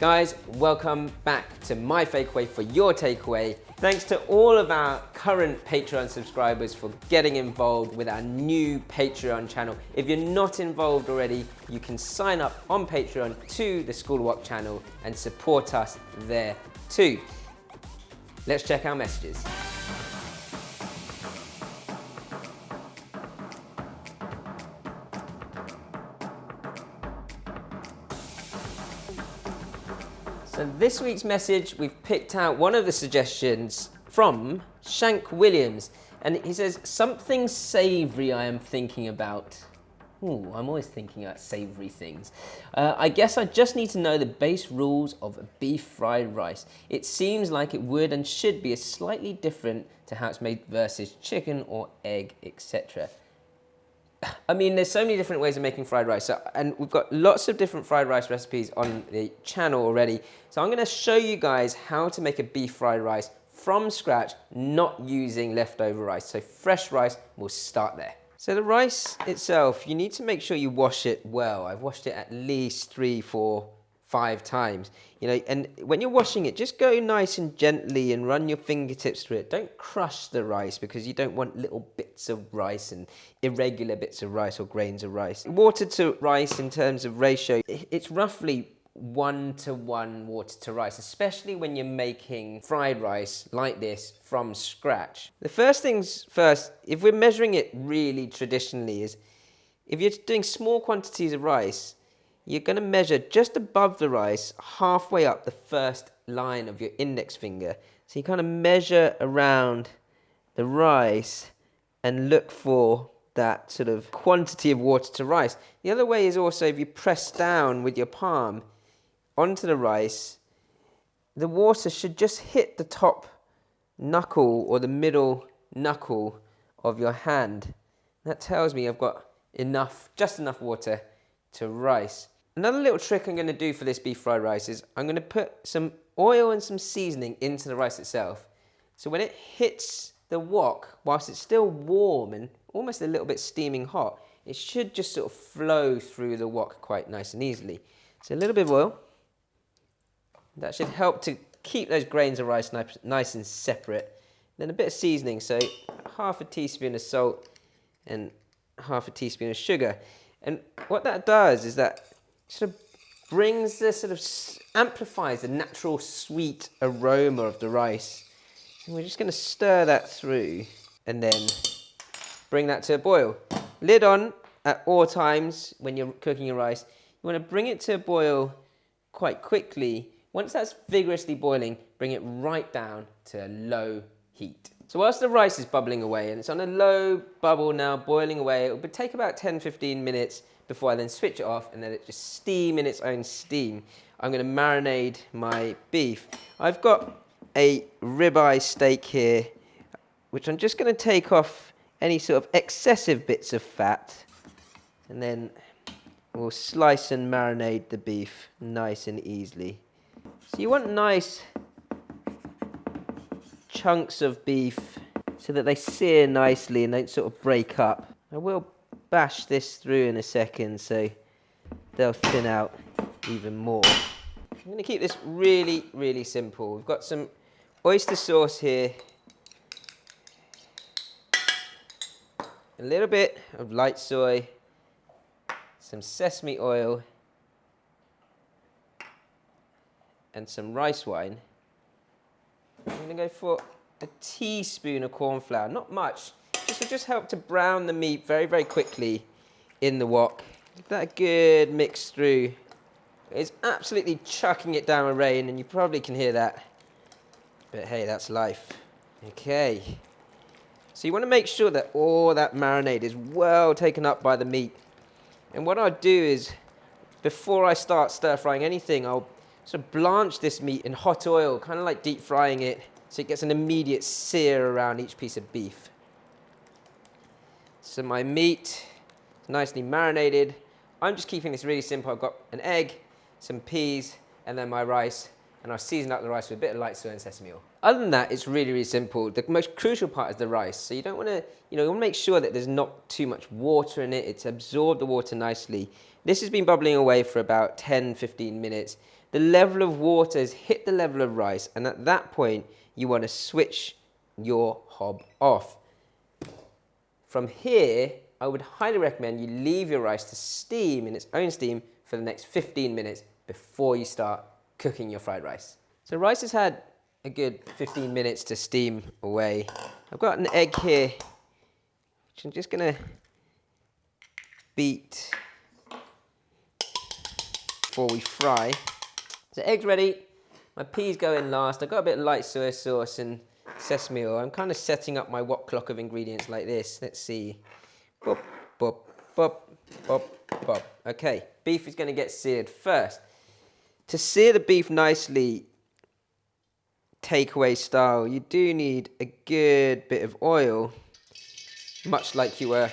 Guys, welcome back to my Fakeaway for your takeaway. Thanks to all of our current Patreon subscribers for getting involved with our new Patreon channel. If you're not involved already, you can sign up on Patreon to the School Wok channel and support us there too. Let's check our messages. So this week's message, we've picked out one of the suggestions from Shank Williams. And he says, something savoury I am thinking about. Ooh, I'm always thinking about savoury things. I guess I just need to know the base rules of beef fried rice. It seems like it would and should be slightly different to how it's made versus chicken or egg, etc. I mean, there's so many different ways of making fried rice, and we've got lots of different fried rice recipes on the channel already. So I'm going to show you guys how to make a beef fried rice from scratch, not using leftover rice. So fresh rice, we'll start there. So the rice itself, you need to make sure you wash it well. I've washed it at least 3, 4, 5 times. You know, and when you're washing it, just go nice and gently and run your fingertips through it. Don't crush the rice because you don't want little bits of rice and irregular bits of rice or grains of rice. Water to rice in terms of ratio, it's roughly 1:1 water to rice, especially when you're making fried rice like this from scratch. The first things first, if we're measuring it really traditionally, is if you're doing small quantities of rice, you're going to measure just above the rice, halfway up the first line of your index finger. So you kind of measure around the rice and look for that sort of quantity of water to rice. The other way is also if you press down with your palm onto the rice, the water should just hit the top knuckle or the middle knuckle of your hand. That tells me I've got enough, just enough water to rice. Another little trick I'm going to do for this beef fried rice is I'm going to put some oil and some seasoning into the rice itself. So when it hits the wok, whilst it's still warm and almost a little bit steaming hot, it should just sort of flow through the wok quite nice and easily. So a little bit of oil. That should help to keep those grains of rice nice and separate. Then a bit of seasoning, so half a teaspoon of salt and half a teaspoon of sugar. And what that does is that sort of brings the sort of amplifies the natural sweet aroma of the rice. And we're just going to stir that through and then bring that to a boil. Lid on at all times when you're cooking your rice. You want to bring it to a boil quite quickly. Once that's vigorously boiling, bring it right down to a low heat. So whilst the rice is bubbling away, and it's on a low bubble now, boiling away, it will take about 10-15 minutes before I then switch it off and let it just steam in its own steam. I'm going to marinate my beef. I've got a ribeye steak here, which I'm just going to take off any sort of excessive bits of fat, and then we'll slice and marinate the beef nice and easily. So you want nice chunks of beef so that they sear nicely and don't sort of break up. I will bash this through in a second so they'll thin out even more. I'm going to keep this really, really simple. We've got some oyster sauce here, a little bit of light soy, some sesame oil, and some rice wine. I'm going to go for a teaspoon of corn flour, not much. This will just help to brown the meat very, very quickly in the wok. Give that a good mix through. It's absolutely chucking it down with rain, and you probably can hear that. But hey, that's life. Okay. So you want to make sure that all that marinade is well taken up by the meat. And what I'll do is, before I start stir frying anything, I'll sort of blanch this meat in hot oil, kind of like deep frying it, so it gets an immediate sear around each piece of beef. So my meat is nicely marinated. I'm just keeping this really simple. I've got an egg, some peas, and then my rice, and I'll season up the rice with a bit of light soy and sesame oil. Other than that, it's really, really simple. The most crucial part is the rice. So you don't want to, you want to make sure that there's not too much water in it. It's absorbed the water nicely. This has been bubbling away for about 10, 15 minutes. the level of water has hit the level of rice, and at that point, you want to switch your hob off. From here, I would highly recommend you leave your rice to steam in its own steam for the next 15 minutes before you start cooking your fried rice. So rice has had a good 15 minutes to steam away. I've got an egg here, which I'm just going to beat before we fry. So egg's ready. My peas go in last. I've got a bit of light soy sauce and sesame oil. I'm kind of setting up my wok clock of ingredients like this. Let's see. Bop, bop, bop, bop, bop. Okay, beef is going to get seared first. To sear the beef nicely, takeaway style, you do need a good bit of oil, much like you were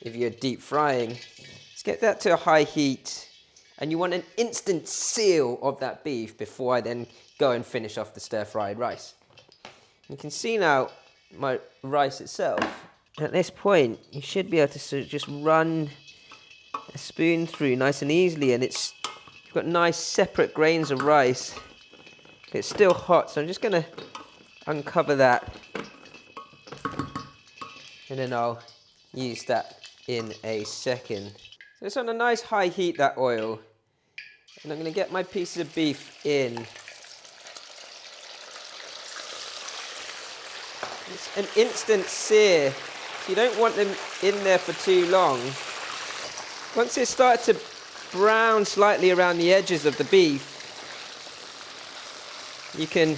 if you're deep frying. Let's get that to a high heat, and you want an instant seal of that beef before I then go and finish off the stir-fried rice. You can see now my rice itself. At this point, you should be able to sort of just run a spoon through nice and easily, and you've got nice separate grains of rice. It's still hot, so I'm just going to uncover that, and then I'll use that in a second. So it's on a nice high heat, that oil, and I'm going to get my pieces of beef in. It's an instant sear. You don't want them in there for too long. Once it starts to brown slightly around the edges of the beef, you can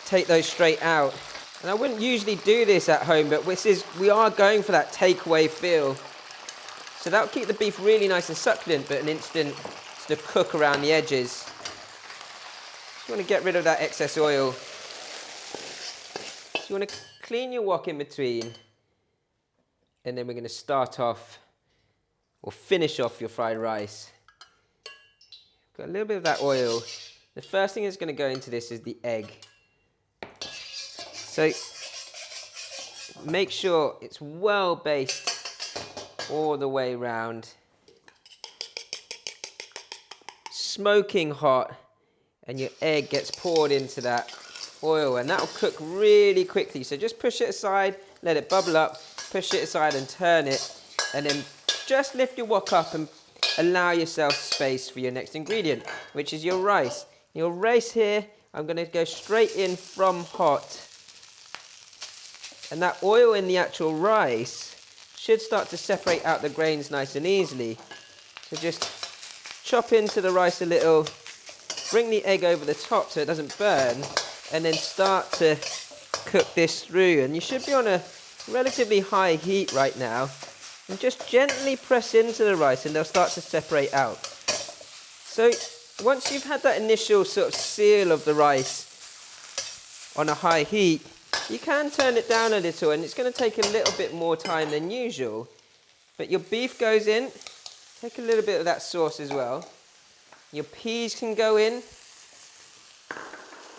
take those straight out. And I wouldn't usually do this at home, but we are going for that takeaway feel. So that'll keep the beef really nice and succulent, but an instant to cook around the edges. You want to get rid of that excess oil. So you want to clean your wok in between. And then we're going to start off, or finish off your fried rice. Got a little bit of that oil. The first thing that's going to go into this is the egg. So make sure it's well basted all the way around. Smoking hot, and your egg gets poured into that oil, and that'll cook really quickly. So just push it aside, let it bubble up, push it aside and turn it, and then just lift your wok up and allow yourself space for your next ingredient, which is your rice. Your rice here, I'm going to go straight in from hot, and that oil in the actual rice should start to separate out the grains nice and easily. So just chop into the rice a little, bring the egg over the top so it doesn't burn, and then start to cook this through. And you should be on a relatively high heat right now, and just gently press into the rice and they'll start to separate out. So once you've had that initial sort of seal of the rice on a high heat, you can turn it down a little, and it's going to take a little bit more time than usual. But your beef goes in, take a little bit of that sauce as well. Your peas can go in,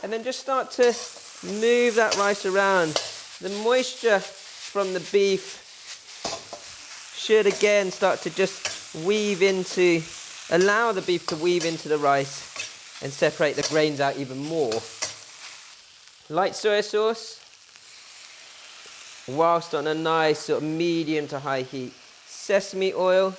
and then just start to move that rice around. The moisture from the beef should again start to just allow the beef to weave into the rice and separate the grains out even more. Light soy sauce, whilst on a nice sort of medium to high heat. Sesame oil.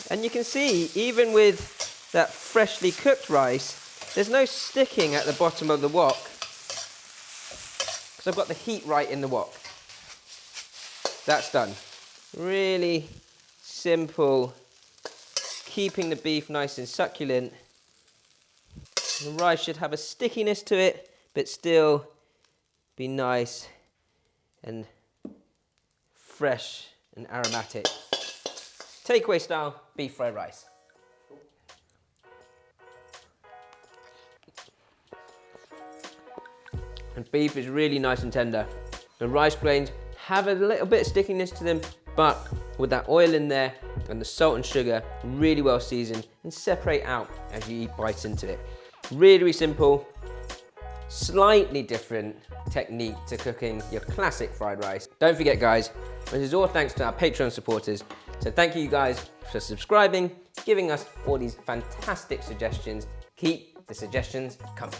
And you can see, even with that freshly cooked rice, there's no sticking at the bottom of the wok, because I've got the heat right in the wok. That's done. Really simple, keeping the beef nice and succulent. The rice should have a stickiness to it, but still be nice and fresh and aromatic. Takeaway style beef fried rice. And beef is really nice and tender. The rice grains have a little bit of stickiness to them, but with that oil in there and the salt and sugar, really well seasoned and separate out as you eat bites into it. Really, really simple, slightly different technique to cooking your classic fried rice. Don't forget guys, this is all thanks to our Patreon supporters. So thank you guys for subscribing, giving us all these fantastic suggestions. Keep the suggestions coming.